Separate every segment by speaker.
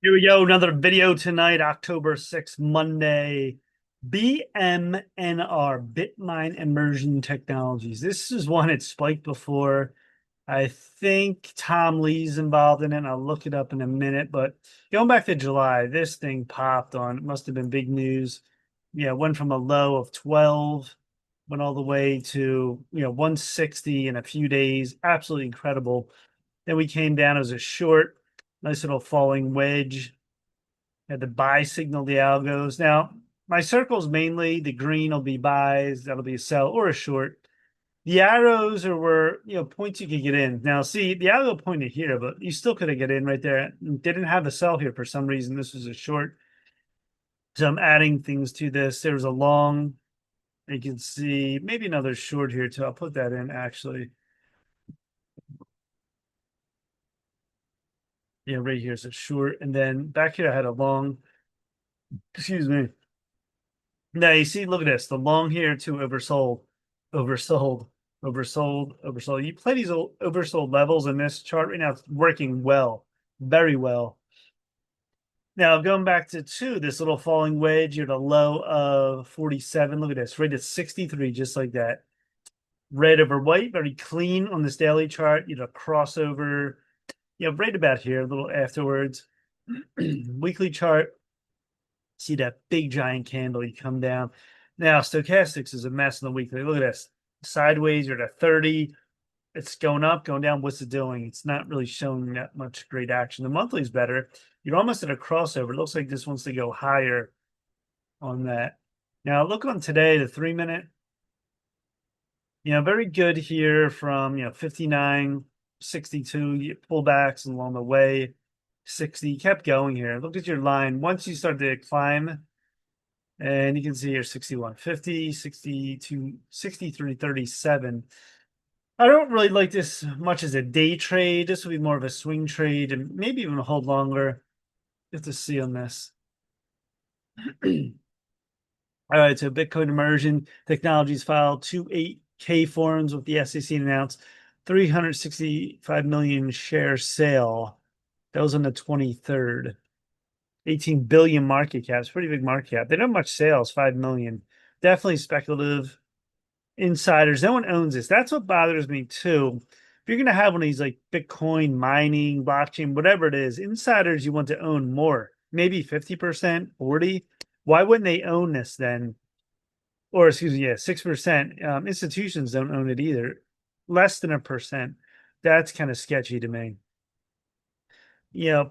Speaker 1: Here we go. Another video tonight, October 6th, Monday. BMNR, Bitmine Immersion Technologies. This is one it spiked before. I think Tom Lee's involved in it. And I'll look it up in a minute. But going back to July, this thing popped on. It must have been big news. Yeah, it went from a low of 12, went all the way to 160 in a few days. Absolutely incredible. Then we came down as a short, nice little falling wedge. Had the buy signal, the algos. Now, my circles mainly, the green will be buys, that'll be a sell or a short. The arrows are where, points you could get in. Now, see, the algo pointed here, but you still could have get in right there. Didn't have a sell here for some reason. This was a short. So I'm adding things to this. There's a long, you can see maybe another short here too. I'll put that in actually. Yeah, right here is a short. And then back here I had a long, excuse me. Now you see, look at this. The long here to oversold, oversold, oversold, oversold. You play these oversold levels in this chart right now, it's working well, very well. Now going back to two, this little falling wedge, you're at a low of 47. Look at this, right at 63, just like that. Red over white, very clean on this daily chart. Crossover, right about here, a little afterwards. Weekly chart, see that big giant candle you come down. Now, stochastics is a mess in the weekly. Look at this. Sideways, you're at a 30. It's going up, going down. What's it doing? It's not really showing that much great action. The monthly is better. You're almost at a crossover. It looks like this wants to go higher on that. Now, look on today, the 3 minute. Very good here from 59, 62 pullbacks along the way. 60 kept going here. Look at your line. Once you start to climb, and you can see here 61.50, 62, 63.37. I don't really like this much as a day trade. This will be more of a swing trade and maybe even hold longer. You have to see on this. All right, so Bitcoin immersion technologies filed 2.8K forms with the SEC and announced 365 million share sale. That was on the 23rd. 18 billion market cap. It's pretty big market cap. They don't have much sales, 5 million. Definitely speculative. Insiders. No one owns this. That's what bothers me too. If you're going to have one of these like Bitcoin mining, blockchain, whatever it is, insiders you want to own more, maybe 50%, 40. Why wouldn't they own this then? Or excuse me, yeah, 6%. Institutions don't own it either. Less than 1%. That's kind of sketchy to me.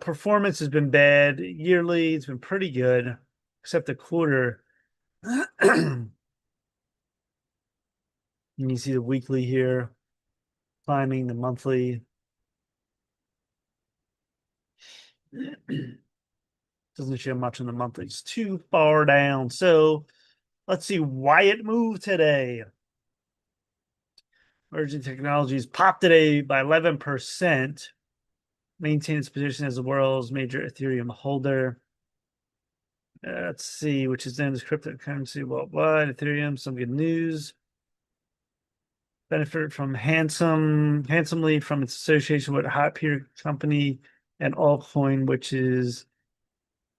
Speaker 1: Performance has been bad. Yearly, it's been pretty good, except the quarter. And you see the weekly here climbing, the monthly. Doesn't show much in the monthly. It's too far down. So let's see why it moved today. Emerging Technologies popped today by 11%, maintained its position as the world's major Ethereum holder. Let's see, which is known as cryptocurrency worldwide. Ethereum, some good news. Benefit from handsomely from its association with a hot peer company and altcoin, which is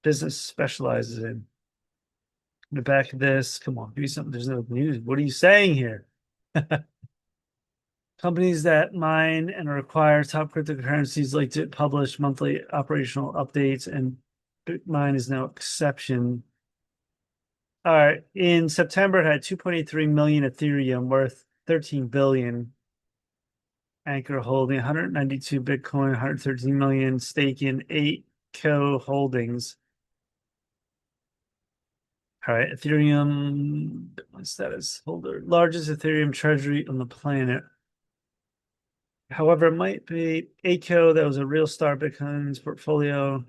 Speaker 1: business specializes in. The back of this, come on, give me something. There's no news. What are you saying here? Companies that mine and require top cryptocurrencies like to publish monthly operational updates, and Bitmine is no exception. All right, in September, it had 2.83 million Ethereum worth 13 billion. Anchor holding 192 Bitcoin, 113 million stake in 8 holdings. All right, Ethereum status holder, largest Ethereum treasury on the planet. However, it might be ACO, that was a real star Bitcoin's portfolio.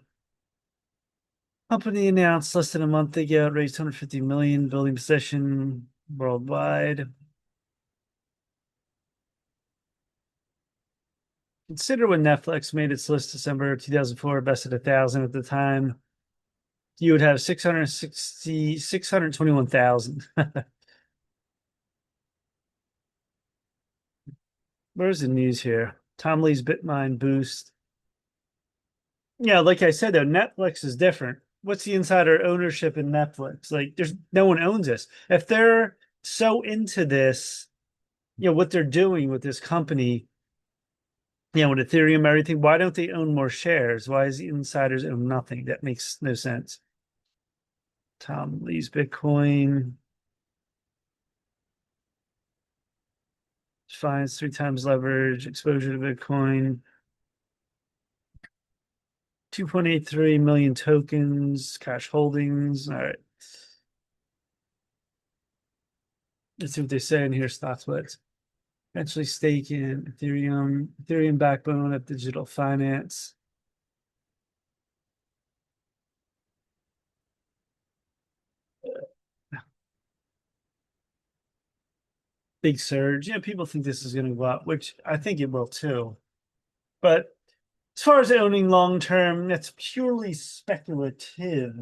Speaker 1: Company announced less than a month ago, raised 150 million, building position worldwide. Consider when Netflix made its list December 2004, best at 1,000 at the time. You would have 621,000. Where's the news here? Tom Lee's Bitmine boost. Yeah, like I said though, Netflix is different. What's the insider ownership in Netflix? Like, there's no one owns this. If they're so into this, what they're doing with this company, with Ethereum and everything, why don't they own more shares? Why is the insiders own nothing? That makes no sense. Tom Lee's Bitcoin finds 3 times leverage, exposure to Bitcoin, 2.83 million tokens, cash holdings. All right. Let's see what they say in here. Stock splits. Eventually stake in Ethereum backbone of digital finance. Big surge. Yeah, people think this is going to go up, which I think it will too. But as far as owning long term, that's purely speculative.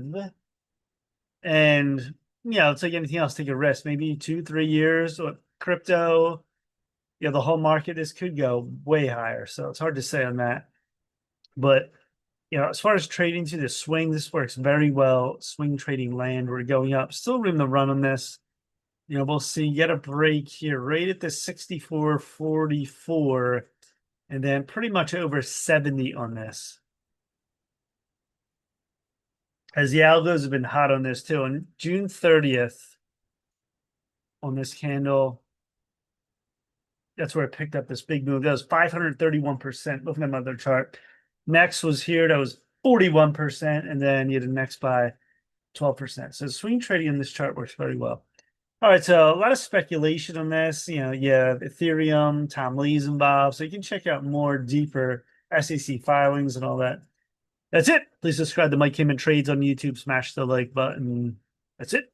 Speaker 1: And it's like anything else, take a risk. Maybe 2, 3 years or crypto, the whole market, this could go way higher. So it's hard to say on that. But as far as trading to the swing, this works very well. Swing trading land, we're going up. Still room to run on this. We'll see. Get a break here, right at the 64.44, and then pretty much over 70 on this. As the algos have been hot on this too. On June 30th, on this candle, that's where it picked up this big move. That was 531%. Looking at my other chart. Next was here, that was 41%, and then you had the next by 12%. So swing trading in this chart works very well. All right, so a lot of speculation on this. Ethereum, Tom Lee's involved, so you can check out more deeper SEC filings and all that. That's it. Please subscribe to Mike Kim and Trades on YouTube. Smash the like button. That's it.